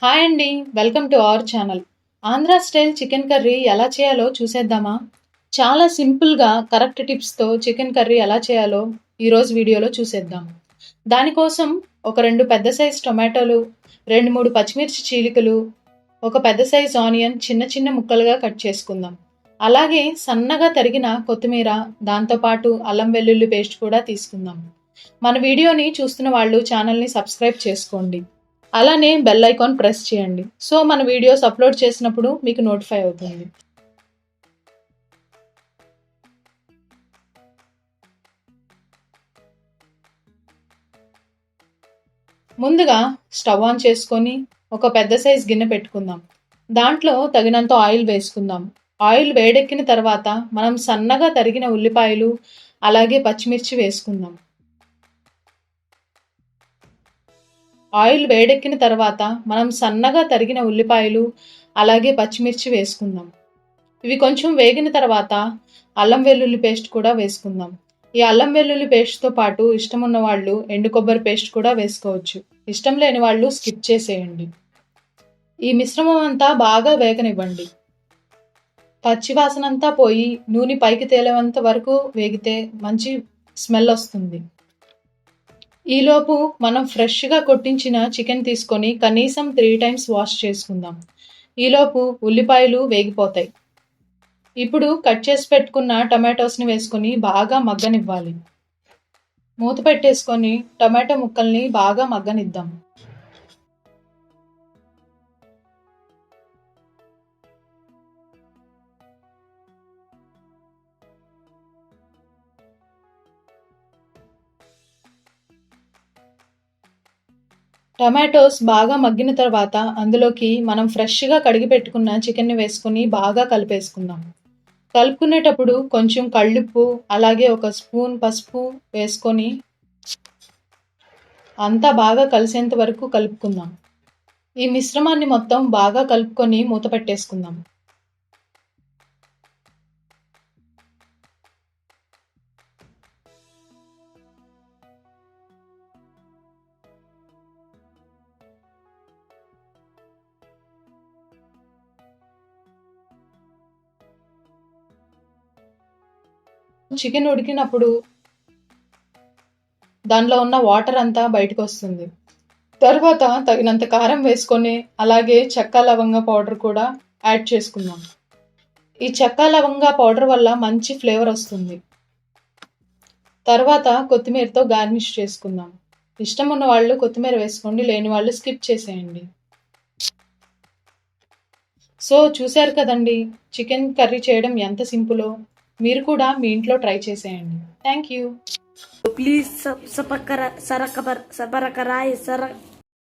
Hi అండి. Welcome to our channel. Andhra style chicken curry ఎలా చేయాలో చూసేద్దామా? చాలా సింపుల్‌గా కరెక్ట్ టిప్స్‌తో చికెన్ కర్రీ ఎలా చేయాలో ఈరోజు వీడియోలో చూసేద్దాం. దానికోసం ఒక 2 పెద్ద సైజ్ టొమాటోలు, 2, 3 పచ్చిమిర్చి చీలికలు, ఒక పెద్ద సైజ్ ఆనియన్ చిన్న చిన్న ముక్కలుగా కట్ చేసుకుందాం. అలాగే సన్నగా తరిగిన కొత్తిమీర, దాంతో పాటు అల్లం వెల్లుల్లి పేస్ట్ కూడా తీసుకుందాం. మన వీడియోని చూస్తున్న వాళ్ళు ఛానల్‌ని సబ్స్క్రైబ్ చేసుకోండి. అలానే బెల్ ఐకాన్ ప్రెస్ చేయండి. సో మన వీడియోస్ అప్లోడ్ చేసినప్పుడు మీకు నోటిఫై అవుతుంది. ముందుగా స్టవ్ ఆన్ చేసుకొని ఒక పెద్ద సైజ్ గిన్నె పెట్టుకుందాం. దాంట్లో తగినంత ఆయిల్ వేసుకుందాం. ఆయిల్ వేడెక్కిన తర్వాత మనం సన్నగా తరిగిన ఉల్లిపాయలు అలాగే పచ్చిమిర్చి వేసుకుందాం. ఆయిల్ వేడెక్కిన తర్వాత మనం సన్నగా తరిగిన ఉల్లిపాయలు అలాగే పచ్చిమిర్చి వేసుకుందాం. ఇవి కొంచెం వేగిన తర్వాత అల్లం వెల్లుల్లి పేస్ట్ కూడా వేసుకుందాం. ఈ అల్లం వెల్లుల్లి పేస్ట్‌తో పాటు ఇష్టం ఉన్న వాళ్ళు ఎండు కొబ్బరి పేస్ట్ కూడా వేసుకోవచ్చు. ఇష్టం లేని వాళ్ళు స్కిప్ చేసేయండి. ఈ మిశ్రమం అంతా బాగా వేగనివ్వండి. పచ్చి వాసనంతా పోయి నూనె పైకి తేలేంత వరకు వేగితే మంచి స్మెల్ వస్తుంది. ఈలోపు మనం ఫ్రెష్‌గా కొట్టించిన చికెన్ తీసుకొని కనీసం 3 టైమ్స్ వాష్ చేసుకుందాం. ఈలోపు ఉల్లిపాయలు వేగిపోతాయి. ఇప్పుడు కట్ చేసి పెట్టుకున్న టొమాటోస్‌ని వేసుకొని బాగా మగ్గనివ్వాలి. మూత పెట్టేసుకొని టొమాటో ముక్కల్ని బాగా మగ్గనిద్దాం. టొమాటోస్ బాగా మగ్గిన తర్వాత అందులోకి మనం ఫ్రెష్‌గా కడిగి పెట్టుకున్న చికెన్‌ని వేసుకొని బాగా కలిపేసుకుందాం. కలుపుకునేటప్పుడు కొంచెం కళ్ళుప్పు అలాగే ఒక స్పూన్ పసుపు వేసుకొని అంతా బాగా కలిసేంత వరకు కలుపుకుందాం. ఈ మిశ్రమాన్ని మొత్తం బాగా కలుపుకొని మూత పెట్టేసుకుందాం. చికెన్ ఉడికినప్పుడు దానిలో ఉన్న వాటర్ అంతా బయటకొస్తుంది. తర్వాత తగినంత కారం వేసుకొని అలాగే చెక్క లవంగ పౌడర్ కూడా యాడ్ చేసుకుందాం. ఈ చెక్క లవంగ పౌడర్ వల్ల మంచి ఫ్లేవర్ వస్తుంది. తర్వాత కొత్తిమీరతో గార్నిష్ చేసుకుందాం. ఇష్టం ఉన్న వాళ్ళు కొత్తిమీర వేసుకోండి, లేని వాళ్ళు స్కిప్ చేసేయండి. సో చూశారు కదండి, చికెన్ కర్రీ చేయడం ఎంత సింపులో. మీరు కూడా మీ ఇంట్లో ట్రై చేసేయండి. Thank you. Please subscribe,